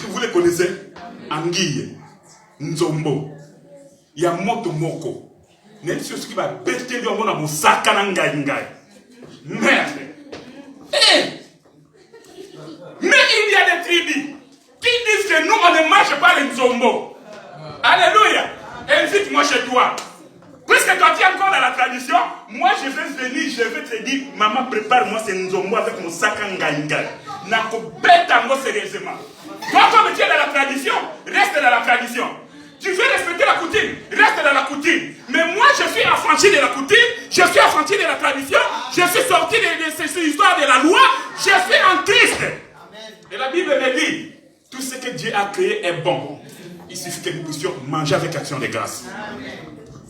Vous les connaissez? Anguille, Nzombo, Yamoto Moko. N'est-ce pas ce qui va péter le monde à mon sac à Nangaïngaï? Merde! Mais il y a des tribus qui disent que nous, on ne marche pas les Nzombo. Alléluia! Invite moi chez toi. Puisque toi tu es encore dans la tradition, moi je vais venir, je vais te dire, maman prépare-moi ces Nzombo avec mon sac à Nangaïngaï. Nako bétango sérieusement. Toi comme tu es dans la tradition, reste dans la tradition. Tu veux respecter la coutume, reste dans la coutume. Mais moi, je suis affranchi de la coutume, je suis affranchi de la tradition, je suis sorti de ces histoires de la loi, je suis en Christ. Et la Bible me dit, tout ce que Dieu a créé est bon. Il suffit que nous puissions manger avec action de grâce.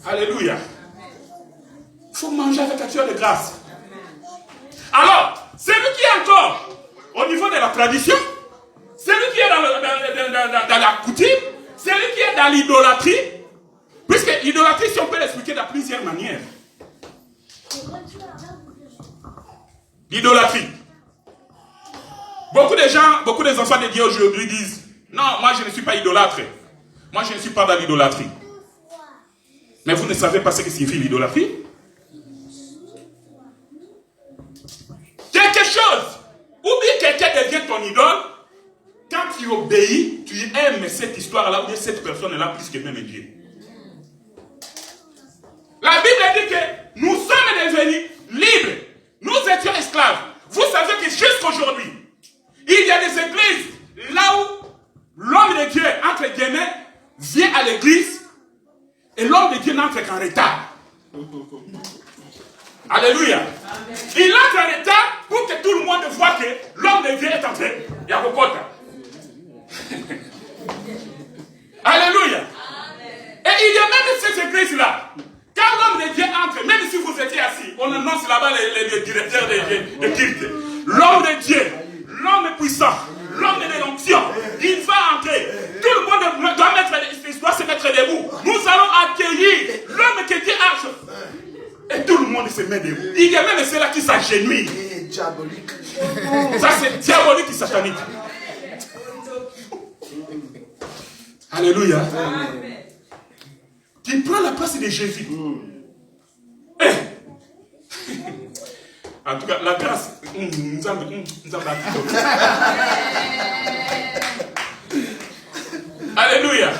Alléluia. Il faut manger avec action de grâce. Alors, celui qui est encore au niveau de la tradition, celui qui est dans la coutume, celui qui est dans l'idolâtrie, puisque l'idolâtrie, si on peut l'expliquer de plusieurs manières. L'idolâtrie. Beaucoup de gens, beaucoup des enfants de Dieu aujourd'hui disent, non, moi je ne suis pas idolâtre. Moi je ne suis pas dans l'idolâtrie. Mais vous ne savez pas ce que signifie l'idolâtrie? Quelque chose, ou bien quelqu'un devient ton idole, quand tu obéis, tu aimes cette histoire-là, ou bien cette personne-là plus que même Dieu. La Bible dit que nous sommes devenus libres. Nous étions esclaves. Vous savez que jusqu'aujourd'hui, il y a des églises là où l'homme de Dieu, entre guillemets, vient à l'église et l'homme de Dieu n'entre qu'en retard. Alléluia. Il entre en retard pour que tout le monde voit que l'homme de Dieu est entré. Il y a beaucoup de Alléluia. Et il y a même ces églises-là. Quand l'homme de Dieu entre, même si vous étiez assis, on annonce là-bas les directeurs de culte. L'homme de Dieu, l'homme puissant, l'homme de l'onction, il va entrer. Tout le monde doit se mettre debout. Nous allons accueillir l'homme que Dieu a. Et tout le monde se met debout. Il y a même ceux-là qui s'agenouillent. Diabolique. Ça c'est diabolique et satanique. Alléluia. Amen. Qui prend la place de Jésus. En tout cas, la grâce. Alléluia.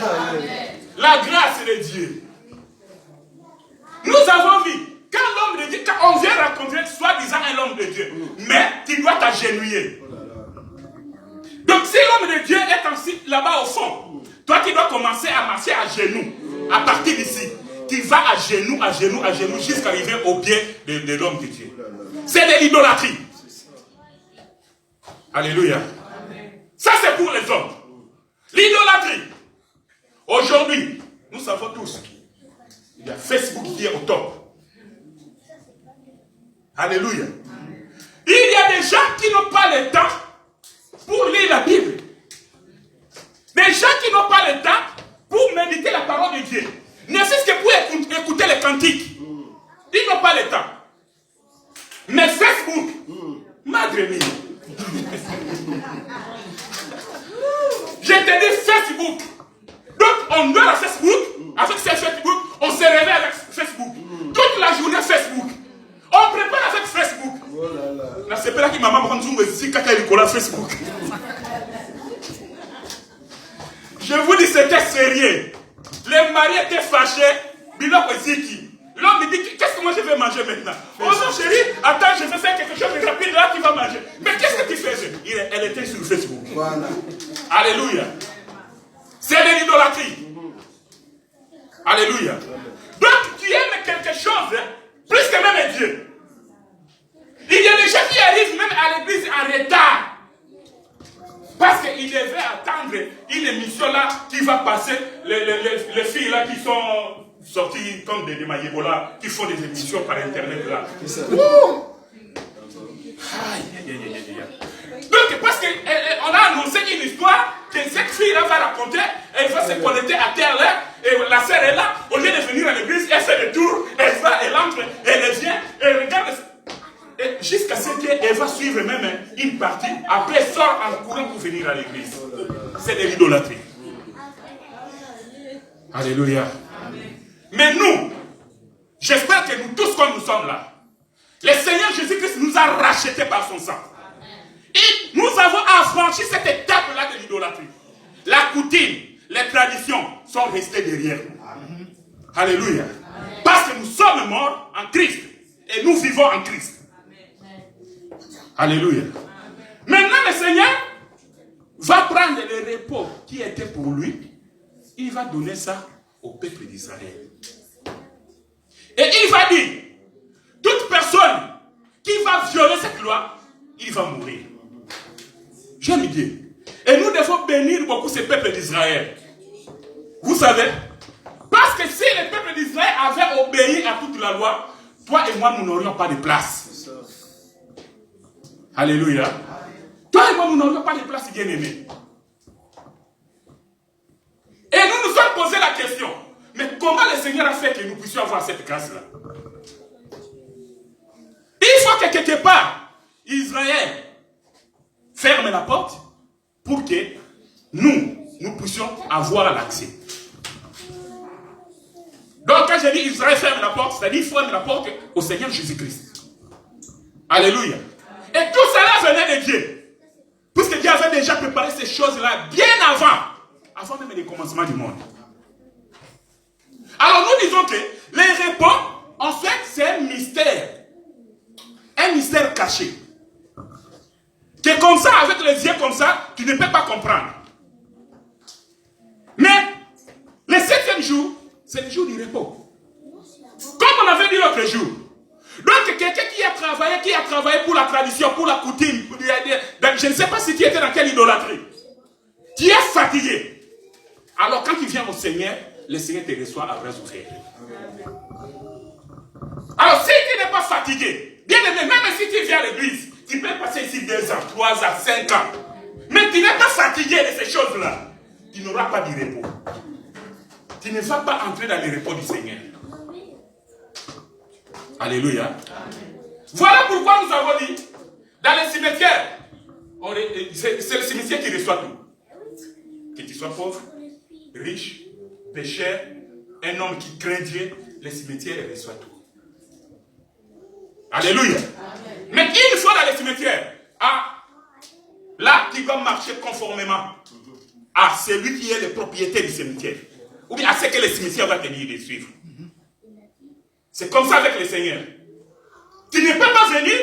La grâce de Dieu. Nous avons vu, quand l'homme de Dieu, quand on vient rencontrer soi-disant un homme de Dieu, mais tu dois t'agenouiller. Donc si l'homme de Dieu est assis là-bas au fond, toi tu dois commencer à marcher à genoux, à partir d'ici. Tu vas à genoux, à genoux, à genoux, jusqu'à arriver au pied de l'homme de Dieu. C'est de l'idolâtrie. Alléluia. Ça c'est pour les hommes. L'idolâtrie. Aujourd'hui, nous savons tous, il y a Facebook qui est au top. Alléluia. Il y a des gens qui n'ont pas le temps pour lire la Bible. Des gens qui n'ont pas le temps pour méditer la parole de Dieu. Ne serait-ce que pour écouter les cantiques. Ils n'ont pas le temps. Mais Facebook, madre mia. Je te dis Facebook. Donc on dort à Facebook, avec ce Facebook, on se réveille avec Facebook. Toute la journée Facebook. On prépare avec Facebook. Là, c'est pas là que maman me dit si quand elle est Facebook. Je vous dis, c'était sérieux. Les maris étaient fâchés. Biloko Ziki. L'homme me dit, qu'est-ce que moi je vais manger maintenant? Oh non chérie, attends, je vais faire quelque chose de rapide là, tu vas manger. Mais qu'est-ce que tu fais? Elle était sur Facebook. Voilà. Alléluia. C'est de l'idolâtrie. Alléluia. Donc tu aimes quelque chose, plus que même Dieu. Il y a des gens qui arrivent même à l'église en retard. Parce qu'il devait attendre une émission là qui va passer, les filles là qui sont sorties comme des maillébolas, qui font des émissions par internet là. Donc parce qu'on a annoncé une histoire que cette fille là va raconter, elle va se connecter à terre là, et la sœur est là, au lieu de venir à l'église, elle fait le tour, elle va, elle entre, elle vient, elle regarde. Jusqu'à ce qu'elle va suivre même une partie, après elle sort en courant pour venir à l'église. C'est de l'idolâtrie. Alléluia. Mais nous, j'espère que nous tous comme nous sommes là, le Seigneur Jésus-Christ nous a rachetés par son sang. Et nous avons affranchi cette étape-là de l'idolâtrie. La coutume, les traditions sont restées derrière nous. Alléluia. Parce que nous sommes morts en Christ et nous vivons en Christ. Alléluia. Maintenant, le Seigneur va prendre le repos qui était pour lui. Il va donner ça au peuple d'Israël. Et il va dire, toute personne qui va violer cette loi, il va mourir. J'aime dire. Et nous devons bénir beaucoup ce peuple d'Israël. Vous savez, parce que si le peuple d'Israël avait obéi à toute la loi, toi et moi, nous n'aurions pas de place. Alléluia. Toi et moi, nous n'aurions pas de place, bien-aimés. Et nous nous sommes posé la question, mais comment le Seigneur a fait que nous puissions avoir cette grâce-là? Il faut que quelque part, Israël ferme la porte pour que nous puissions avoir l'accès. Donc quand je dis Israël ferme la porte, c'est-à-dire ferme la porte au Seigneur Jésus-Christ. Alléluia. Et tout cela venait de Dieu. Puisque Dieu avait déjà préparé ces choses-là bien avant même le commencement du monde. Alors nous disons que les réponses, en fait, c'est un mystère. Un mystère caché. Que comme ça, avec les yeux comme ça, tu ne peux pas comprendre. Mais, le 7e jour, c'est le jour du repos. Comme on avait dit l'autre jour. Donc, quelqu'un qui a travaillé pour la tradition, pour la coutume, je ne sais pas si tu étais dans quelle idolâtrie. Tu es fatigué. Alors, quand tu viens au Seigneur, le Seigneur te reçoit à bras ouverts. Alors, si tu n'es pas fatigué, bien aimé, même si tu viens à l'église, tu peux passer ici 2 ans, 3 ans, 5 ans. Mais tu n'es pas fatigué de ces choses-là. Tu n'auras pas de repos. Tu ne vas pas entrer dans le repos du Seigneur. Alléluia. Voilà pourquoi nous avons dit, dans les cimetières, c'est le cimetière qui reçoit tout. Que tu sois pauvre, riche, pécheur, un homme qui craint Dieu, le cimetière reçoit tout. Alléluia. Amen. Mais une fois dans les cimetières, là, tu dois marcher conformément à celui qui est le propriétaire du cimetière. Ou bien à ce que le cimetière va te dire de suivre. C'est comme ça avec le Seigneur. Tu ne peux pas venir,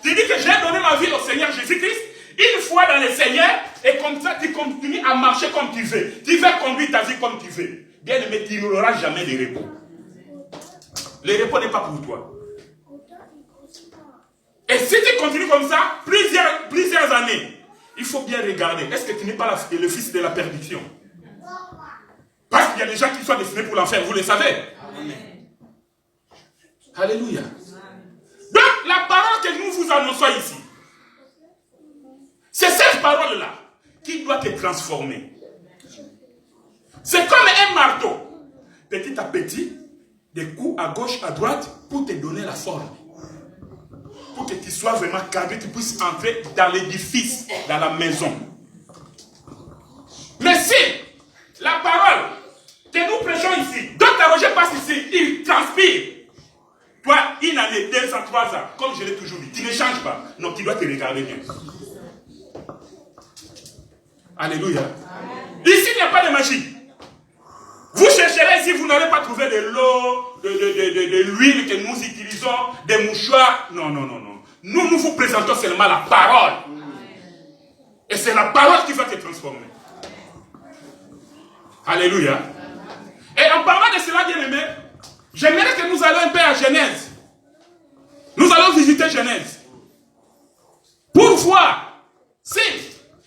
tu dis que j'ai donné ma vie au Seigneur Jésus-Christ, une fois dans le Seigneur, et comme ça tu continues à marcher comme tu veux. Tu vas conduire ta vie comme tu veux. Bien aimé, tu n'auras jamais de repos. Le repos n'est pas pour toi. Et si tu continues comme ça, plusieurs années, il faut bien regarder. Est-ce que tu n'es pas le fils de la perdition? Parce qu'il y a des gens qui sont destinés pour l'enfer, vous le savez. Amen. Alléluia. Donc, la parole que nous vous annonçons ici, c'est cette parole-là qui doit te transformer. C'est comme un marteau. Petit à petit, des coups à gauche, à droite, pour te donner la forme. Pour que tu sois vraiment cadré, tu puisses entrer dans l'édifice, dans la maison. Mais si la parole que nous prêchons ici, Dr. Roger passe ici, il transpire. Toi, une année, 2 ans, 3 ans, comme je l'ai toujours dit, tu ne changes pas. Non, tu dois te regarder bien. Alléluia. Amen. Ici, il n'y a pas de magie. Vous chercherez si vous n'avez pas trouvé de l'eau, de l'huile que nous utilisons, des mouchoirs. Non. Nous vous présentons seulement la parole. Et c'est la parole qui va te transformer. Alléluia. Et en parlant de cela, bien aimé, j'aimerais que nous allions un peu à Genèse. Nous allons visiter Genèse. Pour voir si,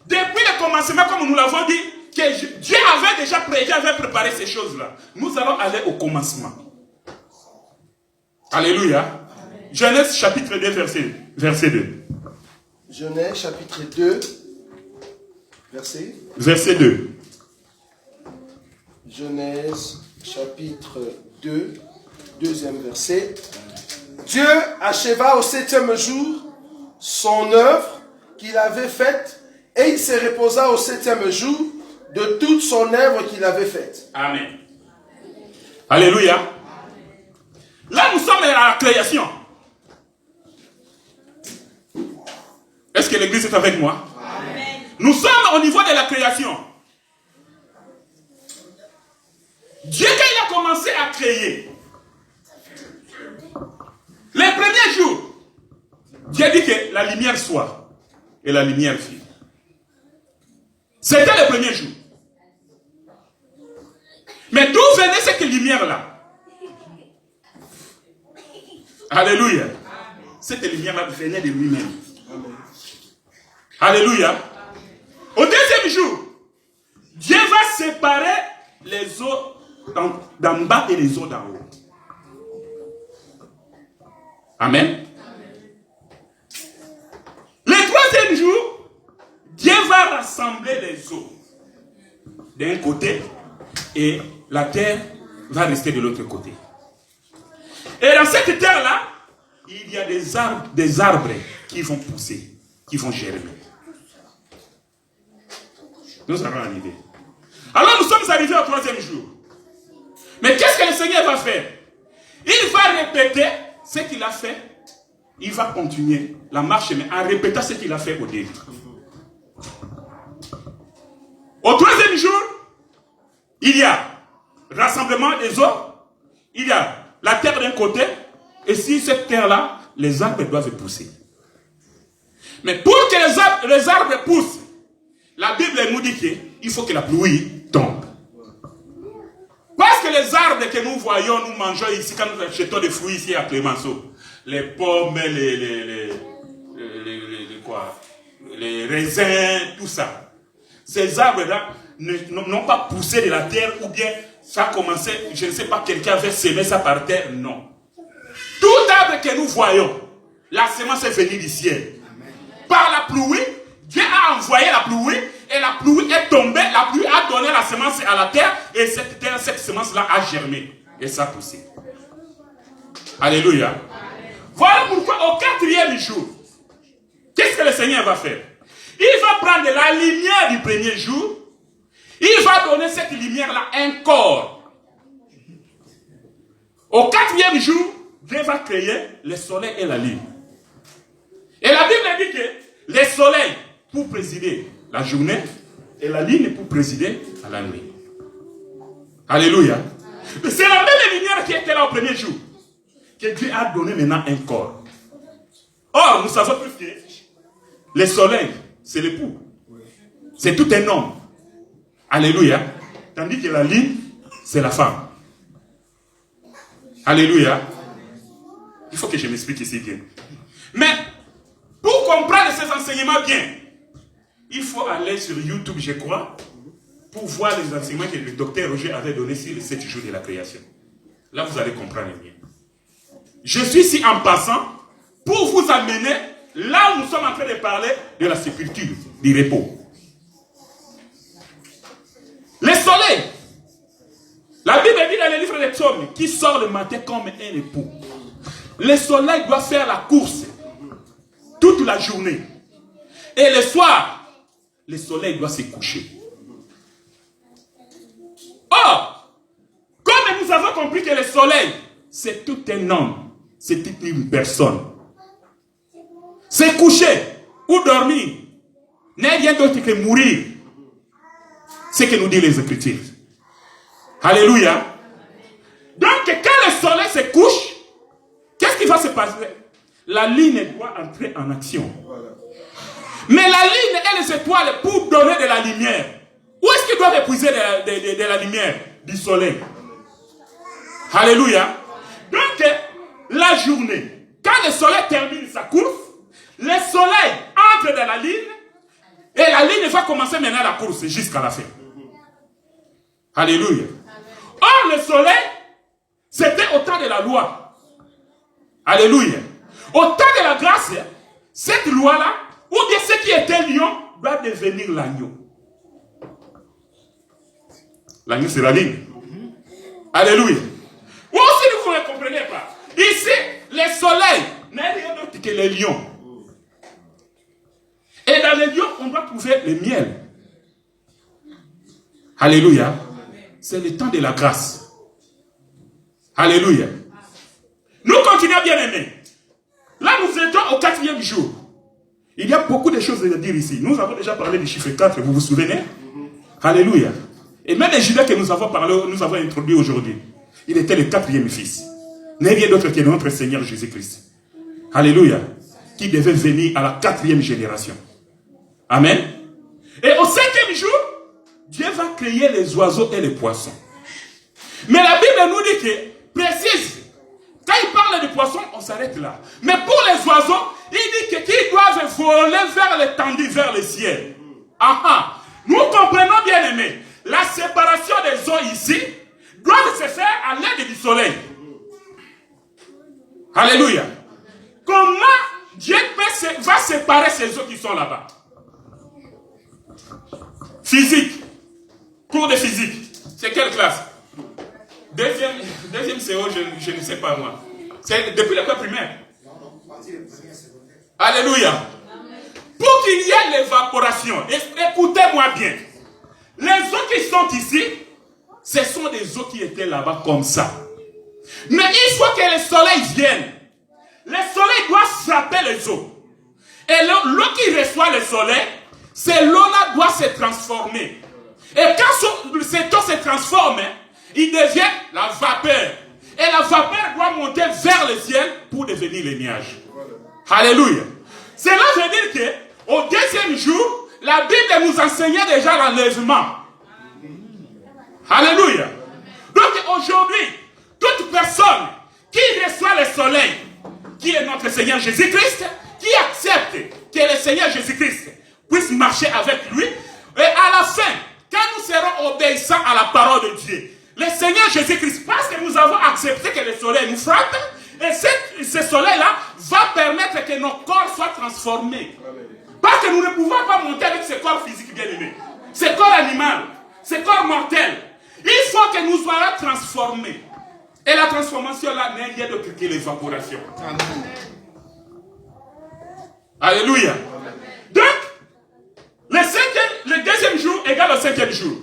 depuis le commencement, comme nous l'avons dit, que Dieu avait déjà préparé ces choses-là. Nous allons aller au commencement. Alléluia. Amen. Genèse chapitre 2, verset 2. Genèse chapitre 2, verset 2. Genèse chapitre 2, 2e verset. Dieu acheva au 7e jour son œuvre qu'il avait faite Et il se reposa au 7e jour de toute son œuvre qu'il avait faite. Amen. Alléluia. Là, nous sommes à la création. Est-ce que l'église est avec moi? Amen. Nous sommes au niveau de la création. Dieu, quand il a commencé à créer, les premiers jours, Dieu dit que la lumière soit. Et la lumière fut. C'était le premier jour. Mais d'où venait cette lumière-là? Alléluia. Cette lumière-là venait de lui-même. Alléluia. Au deuxième jour, Dieu va séparer les eaux d'en bas et les eaux d'en haut. Amen. Le troisième jour, Dieu va rassembler les eaux d'un côté et la terre va rester de l'autre côté. Et dans cette terre-là, il y a des arbres qui vont pousser, qui vont germer. Nous allons arriver. Alors nous sommes arrivés au troisième jour. Mais qu'est-ce que le Seigneur va faire? Il va répéter ce qu'il a fait. Il va continuer la marche, mais en répétant ce qu'il a fait au début. Au troisième jour, il y a rassemblement des eaux, il y a la terre d'un côté, et si cette terre-là, les arbres doivent pousser. Mais pour que les arbres poussent, la Bible nous dit qu'il faut que la pluie tombe. Parce que les arbres que nous voyons, nous mangeons ici, quand nous achetons des fruits ici à Clémenceau, les pommes, les raisins, tout ça. Ces arbres-là n'ont pas poussé de la terre ou bien ça a commencé, je ne sais pas, quelqu'un avait semé ça par terre, non. Tout arbre que nous voyons, la semence est venue du ciel. Par la pluie, Dieu a envoyé la pluie et la pluie est tombée, la pluie a donné la semence à la terre et cette semence-là a germé et ça a poussé. Alléluia. Voilà pourquoi au quatrième jour, qu'est-ce que le Seigneur va faire? Il va prendre la lumière du premier jour, il va donner cette lumière-là un corps. Au quatrième jour, Dieu va créer le soleil et la lune. Et la Bible dit que le soleil pour présider la journée et la lune pour présider à la nuit. Alléluia. C'est la même lumière qui était là au premier jour que Dieu a donné maintenant un corps. Or, nous savons tous que le soleil, c'est l'époux. C'est tout un homme. Alléluia. Tandis que la lune, c'est la femme. Alléluia. Il faut que je m'explique ici bien. Mais, pour comprendre ces enseignements bien, il faut aller sur YouTube, je crois, pour voir les enseignements que le docteur Roger avait donnés sur les 7 jours de la création. Là, vous allez comprendre bien. Je suis ici en passant pour vous amener là où nous sommes en train de parler de la sépulture, du repos. Le soleil, la Bible dit dans le livre des psaumes, qui sort le matin comme un époux. Le soleil doit faire la course toute la journée. Et le soir, le soleil doit se coucher. Or, comme nous avons compris que le soleil, c'est tout un homme, c'est toute une personne. Se coucher ou dormir n'est rien d'autre que mourir. C'est ce que nous disent les Écritures. Alléluia. Donc, quand le soleil se couche, qu'est-ce qui va se passer? La lune doit entrer en action. Mais la lune et les étoiles pour donner de la lumière. Où est-ce qu'ils doivent épuiser de la lumière? Du soleil. Alléluia. Donc, la journée, quand le soleil termine sa course, le soleil entre dans la ligne et la ligne va commencer maintenant la course jusqu'à la fin. Alléluia. Or, le soleil, c'était au temps de la loi. Alléluia. Au temps de la grâce, cette loi-là, ou bien ce qui était lion, va devenir l'agneau. L'agneau, c'est la ligne. Alléluia. Ou si vous ne comprenez pas, ici, le soleil n'est rien d'autre que les lions. Et dans les lions, on doit trouver le miel. Alléluia. C'est le temps de la grâce. Alléluia. Nous continuons, bien aimés. Là, nous étions au 4e jour. Il y a beaucoup de choses à dire ici. Nous avons déjà parlé du chiffre 4, vous vous souvenez? Alléluia. Et même les Judas que nous avons parlé, nous avons introduit aujourd'hui. Il était le 4e fils. N'est rien d'autre que notre Seigneur Jésus-Christ. Alléluia. Qui devait venir à la 4e génération. Amen. Et au 5e jour, Dieu va créer les oiseaux et les poissons. Mais la Bible nous dit que, précise, quand il parle de poissons, on s'arrête là. Mais pour les oiseaux, il dit qu'ils doivent voler vers l'étendue, vers le ciel. Aha. Nous comprenons, bien aimés, la séparation des eaux ici doit se faire à l'aide du soleil. Alléluia. Comment Dieu va séparer ces eaux qui sont là-bas? Physique. Cours de physique. C'est quelle classe? Deuxième CO, je ne sais pas moi. C'est depuis l'école primaire. Alléluia. Pour qu'il y ait l'évaporation, écoutez-moi bien. Les eaux qui sont ici, ce sont des eaux qui étaient là-bas comme ça. Mais il faut que le soleil vienne. Le soleil doit frapper les eaux. Et l'eau qui reçoit le soleil, cette eau-là doit se transformer. Et quand cette eau se transforme, il devient la vapeur. Et la vapeur doit monter vers le ciel pour devenir les nuages. Alléluia. Cela veut dire que au 2e jour, la Bible nous enseignait déjà l'enlèvement. Alléluia. Donc aujourd'hui, toute personne qui reçoit le soleil, qui est notre Seigneur Jésus-Christ, qui accepte que le Seigneur Jésus-Christ puisse marcher avec lui, et à la fin, quand nous serons obéissants à la parole de Dieu, le Seigneur Jésus-Christ, parce que nous avons accepté que le soleil nous frappe, et ce soleil-là va permettre que nos corps soient transformés. Parce que nous ne pouvons pas monter avec ce corps physique bien-aimé, ce corps animal, ce corps mortel. Il faut que nous soyons transformés. Et la transformation là n'est rien d'autre que l'évaporation. Alléluia. Donc, le 2e jour égale au 5e jour.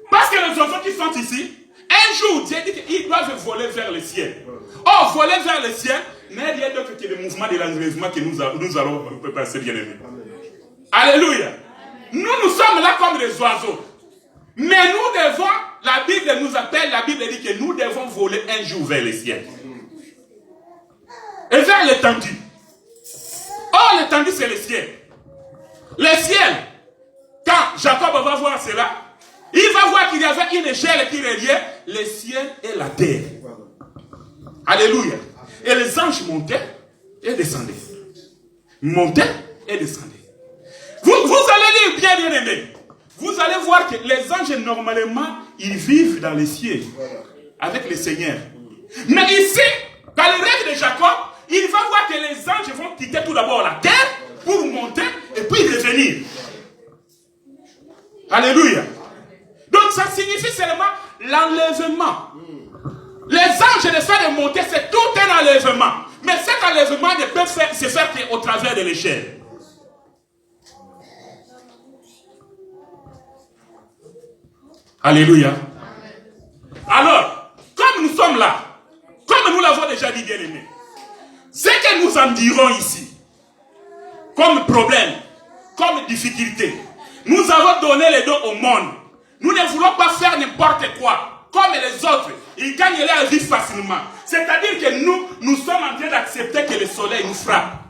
Parce que les enfants qui sont ici, un jour, Dieu dit qu'ils doivent voler vers le ciel. Or, voler vers le ciel n'est rien d'autre que le mouvement de l'enlèvement que nous allons passer, bien aimé. Alléluia. Nous sommes là comme des oiseaux. Mais nous devons, la Bible nous appelle, la Bible dit que nous devons voler un jour vers le ciel. Et vers l'étendue. Or, l'étendue, c'est le ciel. Le ciel, quand Jacob va voir cela, il va voir qu'il y avait une échelle qui reliait le ciel et la terre. Alléluia. Et les anges montaient et descendaient. Montaient et descendaient. Vous allez lire bien aimé. Vous allez voir que les anges, normalement, ils vivent dans les cieux avec le Seigneur. Mais ici, dans le rêve de Jacob, il va voir que les anges vont quitter tout d'abord la terre pour monter et puis revenir. Alléluia. Donc ça signifie seulement l'enlèvement. Les anges ne font de monter, c'est tout un enlèvement. Mais cet enlèvement ne peut se faire qu'au travers de l'échelle. Alléluia. Alors, comme nous sommes là, comme nous l'avons déjà dit, bien aimé, ce que nous en dirons ici, comme problème, comme difficulté, nous avons donné les dos au monde. Nous ne voulons pas faire n'importe quoi, comme les autres. Ils gagnent leur vie facilement. C'est-à-dire que nous sommes en train d'accepter que le soleil nous frappe.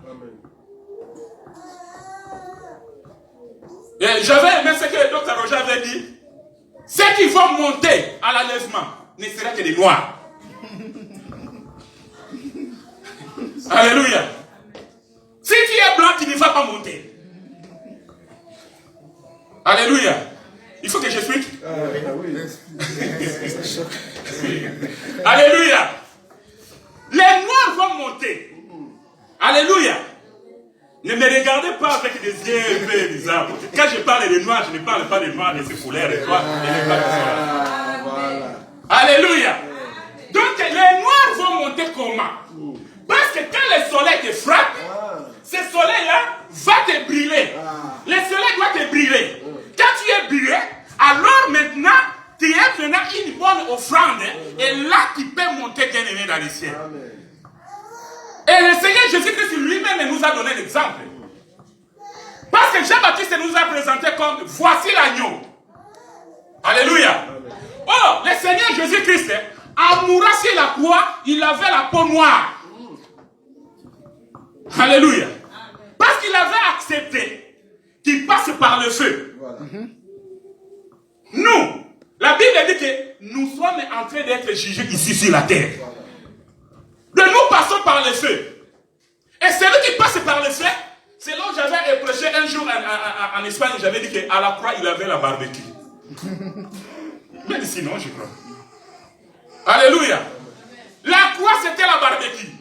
J'avais aimé ce que le docteur Roger avait dit. Ceux qui vont monter à l'enlèvement ne seront que des noirs. Alléluia. Si tu es blanc, tu ne vas pas monter. Alléluia. Il faut que j'explique. Alléluia. Les noirs vont monter. Alléluia. Ne me regardez pas avec des yeux un peu bizarres. Quand je parle de noirs, je ne parle pas de noirs, de ces couleurs et toi. Alléluia. Donc les noirs vont monter comment? Parce que quand le soleil te frappe, ce soleil-là va te brûler. Le soleil doit te brûler. Quand tu es brûlé, alors maintenant, tu es maintenant une bonne offrande. Et là, tu peux monter bien aimé dans les cieux. Et le Seigneur Jésus-Christ lui-même nous a donné l'exemple. Parce que Jean-Baptiste nous a présenté comme voici l'agneau. Alléluia. Oh, le Seigneur Jésus-Christ, en mourant sur la croix, il avait la peau noire. Alléluia. Parce qu'il avait accepté qu'il passe par le feu. Voilà. Nous, la Bible dit que nous sommes en train d'être jugés ici sur la terre. Voilà. Nous passons par le feu. Et celui qui passe par le feu, c'est là où j'avais prêché un jour en Espagne, j'avais dit qu'à la croix, il avait la barbecue. Mais sinon, je crois. Alléluia. La croix, c'était la barbecue.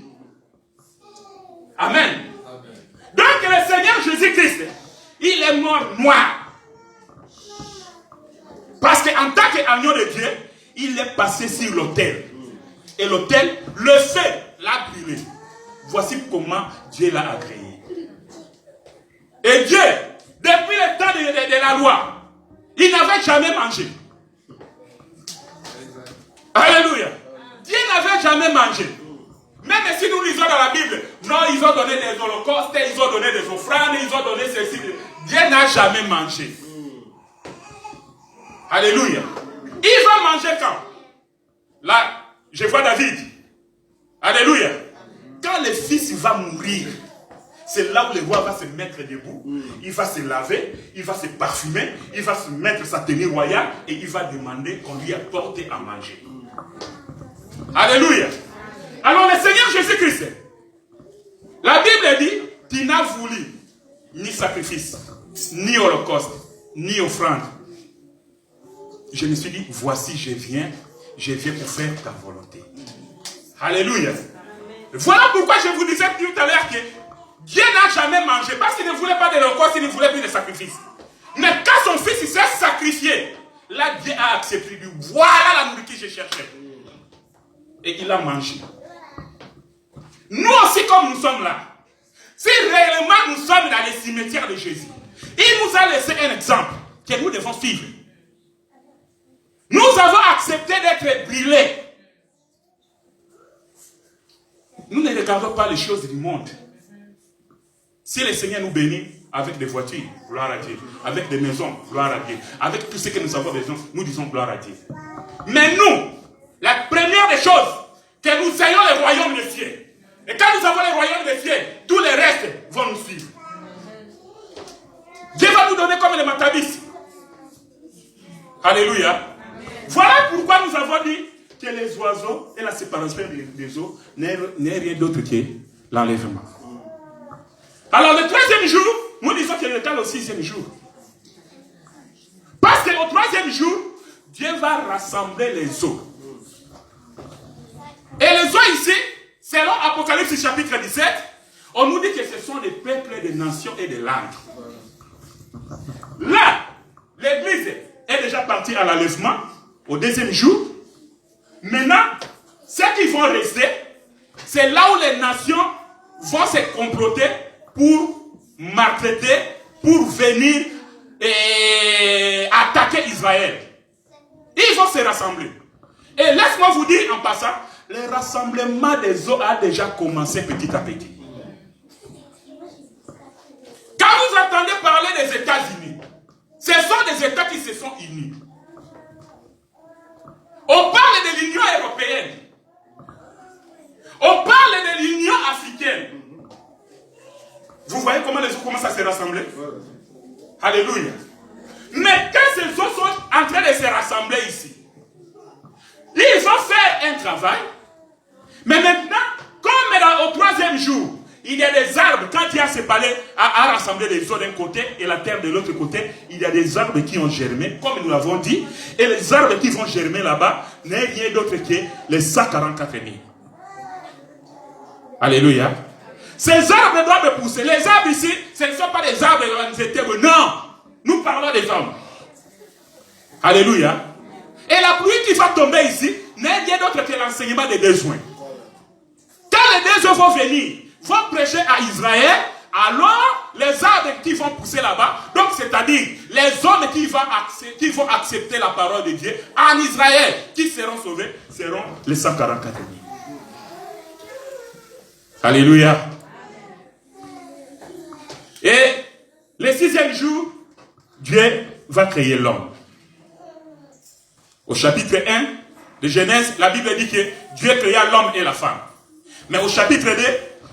Amen. Donc le Seigneur Jésus-Christ, il est mort noir. Parce qu'en tant qu'agneau de Dieu, il est passé sur l'autel. Et l'autel, le feu l'a brûlé. Voici comment Dieu l'a agréé. Et Dieu, depuis le temps de la loi, il n'avait jamais mangé. Alléluia. Dieu n'avait jamais mangé. Même si nous lisons dans la Bible, non, ils ont donné des holocaustes, ils ont donné des offrandes, ils ont donné ceci. Dieu n'a jamais mangé. Alléluia. Il va manger quand? Là, je vois David. Alléluia. Quand le fils va mourir, c'est là où le roi va se mettre debout, il va se laver, il va se parfumer, il va se mettre sa tenue royale et il va demander qu'on lui apporte à manger. Alléluia. Alors le Seigneur Jésus-Christ, la Bible dit qu'il n'a voulu ni sacrifice, ni holocauste, ni offrande. Je me suis dit, voici je viens pour faire ta volonté. Alléluia. Voilà pourquoi je vous disais tout à l'heure que Dieu n'a jamais mangé, parce qu'il ne voulait pas de l'holocauste, il ne voulait plus de sacrifice. Mais quand son fils s'est sacrifié, là Dieu a accepté, lui, voilà la nourriture que je cherchais. Et il a mangé. Nous aussi, comme nous sommes là, si réellement nous sommes dans les cimetières de Jésus, il nous a laissé un exemple que nous devons suivre. Nous avons accepté d'être brûlés. Nous ne regardons pas les choses du monde. Si le Seigneur nous bénit avec des voitures, gloire à Dieu. Avec des maisons, gloire à Dieu. Avec tout ce que nous avons besoin, nous disons gloire à Dieu. Mais nous, la première des choses, que nous ayons le royaume des cieux. Et quand nous avons le royaume des cieux, tous les restes vont nous suivre. Dieu va nous donner comme les Maccabis. Alléluia. Voilà pourquoi nous avons dit que les oiseaux et la séparation des eaux n'est rien d'autre que l'enlèvement. Alors le troisième jour, nous disons qu'il est au sixième jour. Parce qu'au troisième jour, Dieu va rassembler les eaux. Et les eaux ici, selon Apocalypse chapitre 17, on nous dit que ce sont des peuples, des nations et des langues. Là, l'église est déjà partie à l'enlèvement au deuxième jour. Maintenant, ceux qui vont rester, c'est là où les nations vont se comploter pour maltraiter, pour venir attaquer Israël. Ils vont se rassembler. Et laisse-moi vous dire en passant, le rassemblement des eaux a déjà commencé petit à petit. Quand vous entendez parler des États-Unis, ce sont des États qui se sont unis. On parle de l'Union européenne. On parle de l'Union africaine. Vous voyez comment les eaux commencent à se rassembler? Alléluia. Mais quand ces eaux sont en train de se rassembler ici, ils ont fait un travail. Mais maintenant, comme au troisième jour, il y a des arbres, quand il y a séparé, à rassembler les eaux d'un côté et la terre de l'autre côté, il y a des arbres qui ont germé, comme nous l'avons dit, et les arbres qui vont germer là-bas n'est rien d'autre que les 144 000. Alléluia. Ces arbres doivent pousser. Les arbres ici, ce ne sont pas des arbres de non. Nous parlons des hommes. Alléluia. Et la pluie qui va tomber ici n'est rien d'autre que l'enseignement des besoins. Quand les deux vont venir, vont prêcher à Israël, alors les arbres qui vont pousser là-bas, donc c'est-à-dire les hommes qui vont accepter la parole de Dieu en Israël, qui seront sauvés, seront les 144 000. Alléluia. Et le 6e jour, Dieu va créer l'homme. Au chapitre 1 de Genèse, la Bible dit que Dieu créa l'homme et la femme. Mais au chapitre 2,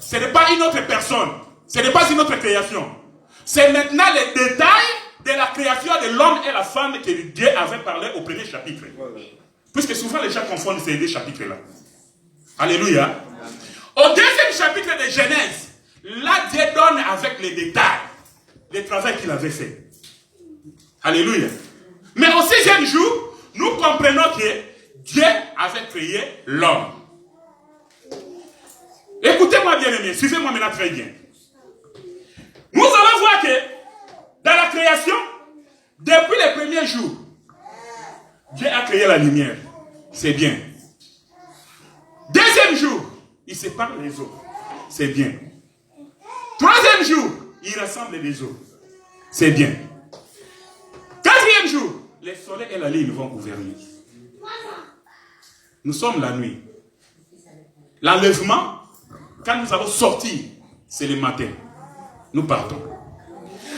ce n'est pas une autre personne. Ce n'est pas une autre création. C'est maintenant les détails de la création de l'homme et la femme que Dieu avait parlé au premier chapitre. Puisque souvent les gens confondent ces deux chapitres-là. Alléluia. Au 2e chapitre de Genèse, là Dieu donne avec les détails le travail qu'il avait fait. Alléluia. Mais au 6e jour, nous comprenons que Dieu avait créé l'homme. Écoutez-moi bien aimé, suivez-moi maintenant très bien. Nous allons voir que dans la création, depuis les premiers jours, Dieu a créé la lumière. C'est bien. 2e jour, il sépare les eaux. C'est bien. 3e jour, il rassemble les eaux. C'est bien. 4e jour, les soleils et la lune vont gouverner. Nous sommes la nuit. L'enlèvement, quand nous allons sortir, c'est le matin. Nous partons.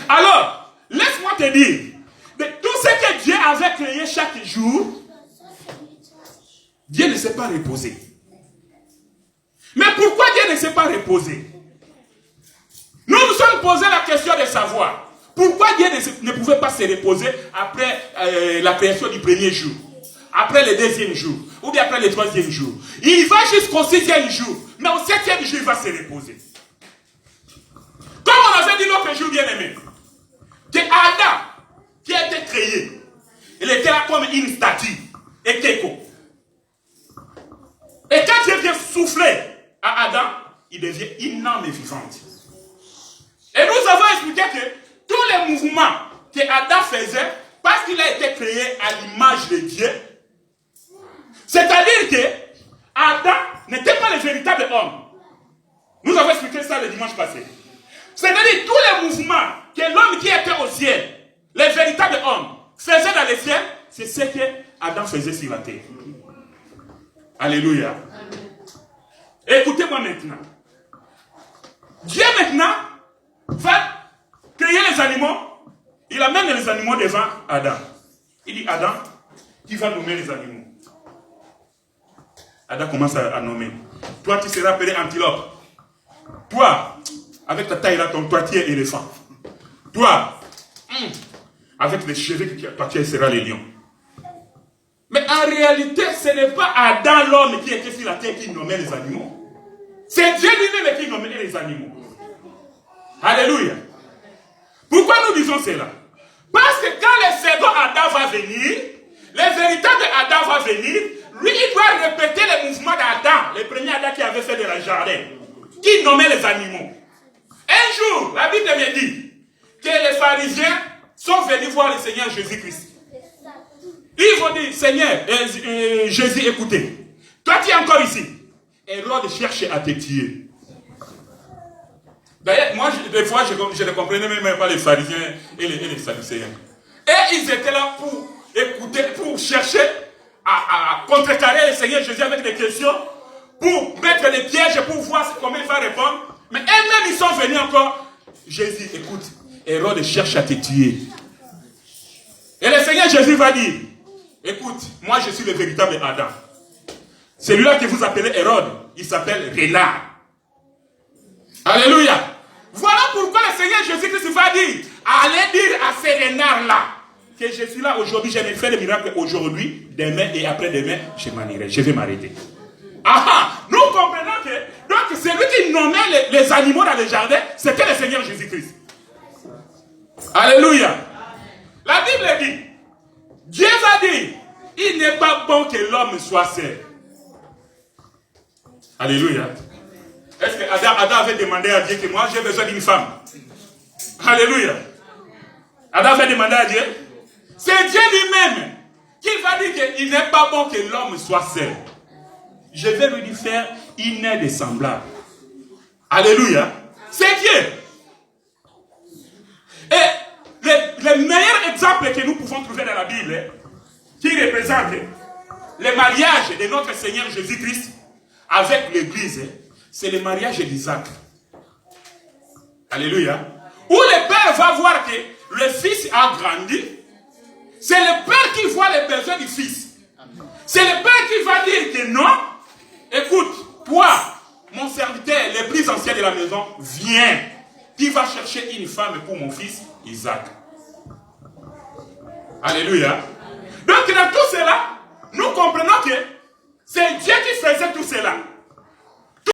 Alors, laisse-moi te dire, de tout ce que Dieu avait créé chaque jour, Dieu ne s'est pas reposé. Mais pourquoi Dieu ne s'est pas reposé? Nous nous sommes posé la question de savoir pourquoi Dieu ne pouvait pas se reposer après la création du premier jour, après le 2e jour, ou bien après le 3e jour. Il va jusqu'au 6e jour, mais au 7e jour, il va se reposer. Comme on avait dit l'autre jour, bien aimé, que Adam, qui a été créé, il était là comme une statue, et Keko. Et quand Dieu vient souffler à Adam, il devient une âme vivante. Et nous avons expliqué que tous les mouvements que Adam faisait, parce qu'il a été créé à l'image de Dieu, c'est-à-dire que Adam n'était pas le véritable homme. Nous avons expliqué ça le dimanche passé. C'est-à-dire tous les mouvements que l'homme qui était au ciel, le véritable homme, faisait dans le ciel, c'est ce que Adam faisait sur la terre. Alléluia. Écoutez-moi maintenant. Dieu maintenant va créer les animaux. Il amène les animaux devant Adam. Il dit, Adam, tu vas nommer les animaux. Adam commence à nommer. Toi, tu seras appelé antilope. Toi, avec ta taille là, toi, tu es éléphant. Toi, avec les cheveux, toi, tu seras les lions. Mais en réalité, ce n'est pas Adam, l'homme, qui était sur la terre, qui nommait les animaux. C'est Dieu lui-même qui nommait les animaux. Alléluia. Pourquoi nous disons cela? Parce que quand le second Adam va venir, le véritable Adam va venir, lui, il doit répéter les mouvements d'Adam, le premier Adam qui avait fait de la jardin, qui nommait les animaux. Un jour, la Bible me dit que les pharisiens sont venus voir le Seigneur Jésus-Christ. Ils vont dire, Seigneur, Jésus, écoutez, toi tu es encore ici. Hérode cherche à te tuer. D'ailleurs, moi, des fois, je ne comprenais même pas les pharisiens et les sadducéens. Et ils étaient là pour écouter, pour chercher à contrecarrer le Seigneur Jésus avec des questions, pour mettre les pièges, pour voir comment il va répondre. Mais eux-mêmes, ils sont venus encore. Jésus, écoute, Hérode cherche à te tuer. Et le Seigneur Jésus va dire, écoute, moi je suis le véritable Adam. Celui-là que vous appelez Hérode, il s'appelle Renard. Alléluia. Voilà pourquoi le Seigneur Jésus-Christ va dire, allez dire à ces renards-là, que je suis là aujourd'hui, je vais faire le miracle aujourd'hui, demain et après-demain, je m'en irai, je vais m'arrêter. Nous comprenons que donc celui qui nommait les animaux dans le jardin, c'était le Seigneur Jésus-Christ. Alléluia. La Bible dit, Dieu va dire, il n'est pas bon que l'homme soit seul. Alléluia. Est-ce que Adam avait demandé à Dieu que moi j'ai besoin d'une femme? Alléluia. Adam avait demandé à Dieu. C'est Dieu lui-même qui va dire qu'il n'est pas bon que l'homme soit seul. Je vais lui faire une aide semblable. Alléluia. C'est Dieu. le meilleur exemple que nous pouvons trouver dans la Bible, qui représente le mariage de notre Seigneur Jésus-Christ avec l'Église, c'est le mariage d'Isaac. Alléluia. Où le père va voir que le fils a grandi, c'est le père qui voit les besoins du fils. C'est le père qui va dire que non, écoute, toi, mon serviteur, le plus ancien de la maison, viens. Tu vas chercher une femme pour mon fils Isaac. Alléluia. Donc dans tout cela, nous comprenons que c'est Dieu qui faisait tout cela.